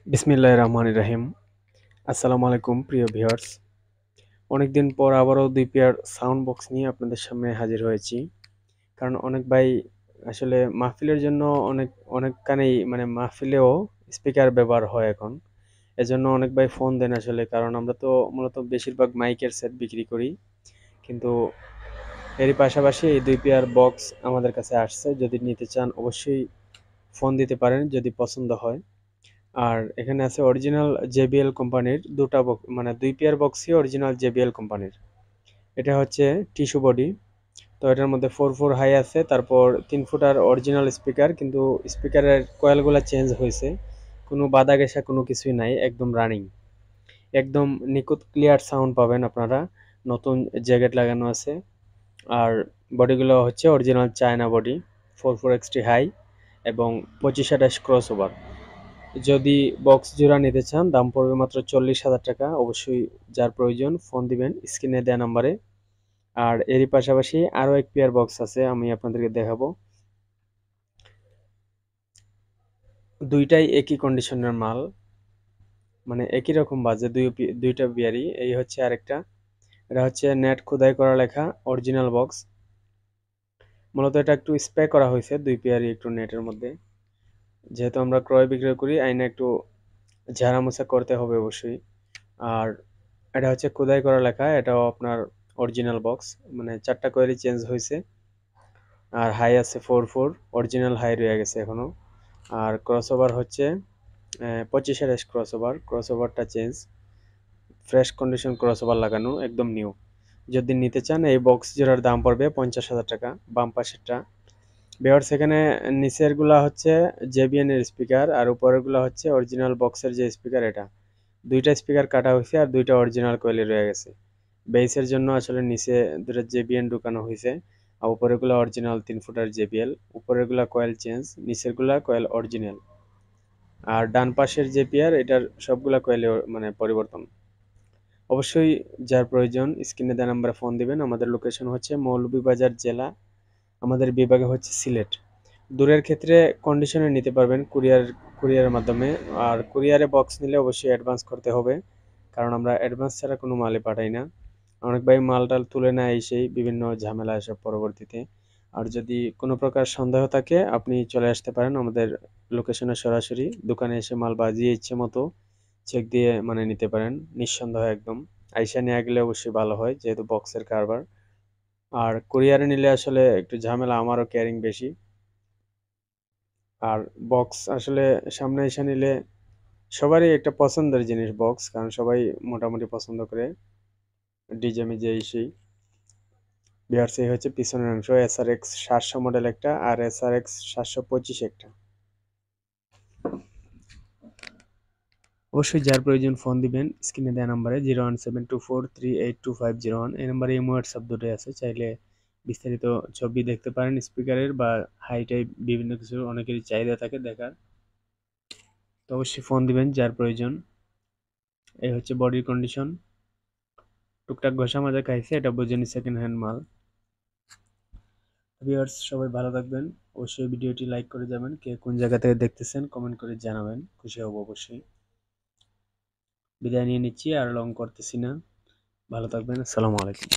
বিসমিল্লাহির রহমানির রহিম। আসসালামু আলাইকুম প্রিয় ভিউয়ার্স। অনেকদিন পর আবারও ২ পেয়ার সাউন্ড বক্স নিয়ে আপনাদের সামনে হাজির হয়েছি। কারণ অনেক ভাই আসলে মাহফিলের জন্য অনেকখানি মাহফিলেও স্পিকার ব্যবহার হয় এখন। এজন্য অনেক ভাই ফোন দেন আসলে, কারণ আমরা তো মূলত বেশিরভাগ মাইকের সেট বিক্রি করি। কিন্তু এরই পাশাপাশি এই ২ পেয়ার বক্স আমাদের কাছে আসছে। যদি নিতে চান অবশ্যই ফোন দিতে পারেন যদি পছন্দ হয়। আর এখানে আছে অরিজিনাল JBL কোম্পানির দুটা মানে ২ পেয়ার বক্সই অরিজিনাল JBL কোম্পানির। এটা হচ্ছে টিস্যু বডি। তো এটার মধ্যে 4 হাই আছে, তারপর ৩ ফুটার অরিজিনাল স্পিকার, কিন্তু স্পিকারের কয়েলগুলো চেঞ্জ হয়েছে। কোনো বাধা ঘেঁষা কোনো কিছুই নাই, একদম রানিং, একদম নিখুঁত ক্লিয়ার সাউন্ড পাবেন আপনারা। নতুন জ্যাকেট লাগানো আছে। আর বডিগুলো হচ্ছে original China body, 44XT high এবং 2528 ক্রস ওভার। যদি বক্স জোড়া নিতে চান দাম পড়বে মাত্র 40,000 টাকা। অবশ্যই যার প্রয়োজন ফোন দিবেন স্ক্রিনে দেওয়া নাম্বারে। আর এরই পাশাপাশি আরও এক পেয়ার বক্স আছে, আমি আপনাদেরকে দেখাবো। দুইটাই একই কন্ডিশনের মাল, মানে একই রকম বাজে দুইটা বিয়ারই। এই হচ্ছে আরেকটা, এটা হচ্ছে নেট খোদাই করা লেখা অরিজিনাল বক্স। মূলত এটা একটু স্প্রে করা হয়েছে ২ পেয়ারই একটু নেটের মধ্যে। যেহেতু আমরা ক্রয় বিক্রয় করি, আইনে একটু ঝাড়া মোছা করতে হবে অবশ্যই। আর এটা হচ্ছে খোদাই করা লেখা, এটাও আপনার অরিজিনাল বক্স, মানে ৪টা কয়েলই চেঞ্জ হয়েছে। আর হাই আছে 4 অরিজিনাল হাই রয়ে গেছে এখনো। আর ক্রসওভার হচ্ছে 25 ক্রসওভারটা চেঞ্জ, ফ্রেশ কন্ডিশন ক্রসওভার লাগানো, একদম নিউ। যদি নিতে চান এই বক্স জোড়ার দাম পড়বে 50,000 টাকা। বাম পাশেরটা বেয়ার, সেখানে নিচের গুলা হচ্ছে JBL এর স্পিকার, আর উপরের গুলা হচ্ছে অরিজিনাল বক্সের যে স্পিকার, এটা দুইটা স্পিকার কাটা হয়েছে আর দুইটা অরিজিনাল কয়েলে রয়ে গেছে। বেসের জন্য আসলে নিচে দুটো JBL ঢুকানো হয়েছে, আর উপরের গুলা অরিজিনাল 3 ফুটার JBL। উপরের গুলা কয়েল চেঞ্জ, নিচের গুলা কয়েল অরিজিনাল। আর ডান পাশের যে পেয়ার, এটার সবগুলা কয়েলে মানে পরিবর্তন। অবশ্যই যার প্রয়োজন স্ক্রিনে দেওয়া নাম্বারে ফোন দিবেন। আমাদের লোকেশন হচ্ছে মৌলভীবাজার জেলা, আমাদের বিভাগে হচ্ছে সিলেট। দূরের ক্ষেত্রে কন্ডিশনে নিতে পারবেন কুরিয়ারের মাধ্যমে। আর কুরিয়ারে বক্স নিলে অবশ্যই অ্যাডভান্স করতে হবে, কারণ আমরা অ্যাডভান্স ছাড়া কোনো মালই পাঠাই না। অনেক ভাই মালটাল তুলে নেয় সেই বিভিন্ন ঝামেলা এসব পরবর্তীতে। আর যদি কোনো প্রকার সন্দেহ থাকে আপনি চলে আসতে পারেন আমাদের লোকেশনে, সরাসরি দোকানে এসে মাল বাজিয়ে ইচ্ছে মতো চেক দিয়ে মানে নিতে পারেন নিঃসন্দেহ একদম। আইসা নিয়ে গেলে অবশ্যই ভালো হয়, যেহেতু বক্সের কারবার। আর কুরিয়ারে নিলে আসলে একটু ঝামেলা, আমারও ক্যারিং বেশি। আর বক্স আসলে সামনে এসে নিলে সবারই একটা পছন্দের জিনিস বক্স, কারণ সবাই মোটামুটি পছন্দ করে ডিজে মিজে সেই। বিহার সেই হচ্ছে পিছনের অংশ, SRX 700 মডেল একটা আর SRX 725 একটা। অবশ্যই যার প্রয়োজন ফোন দিবেন স্ক্রিনে দেওয়া নাম্বারে 01724382501। এই নাম্বারে ইমো হোয়াটসঅ্যাপ দুটোই আছে, চাইলে বিস্তারিত ছবি দেখতে পারেন স্পিকারের বা হাই টাইপ বিভিন্ন কিছু অনেকেরই চাহিদা থাকে দেখার। তো অবশ্যই ফোন দিবেন যার প্রয়োজন। এই হচ্ছে বডির কন্ডিশন, টুকটাক ঘষা মাজা খাইছে, এটা বুঝেনি সেকেন্ড হ্যান্ড মাল। ভিউয়ার্স সবাই ভালো থাকবেন। অবশ্যই ভিডিওটি লাইক করে যাবেন। কে কোন জায়গা থেকে দেখতেছেন কমেন্ট করে জানাবেন, খুশি হব অবশ্যই। বিদায় নিয়ে নিচ্ছি, আর লং করতেছি না। ভালো থাকবেন, আসসালামু আলাইকুম।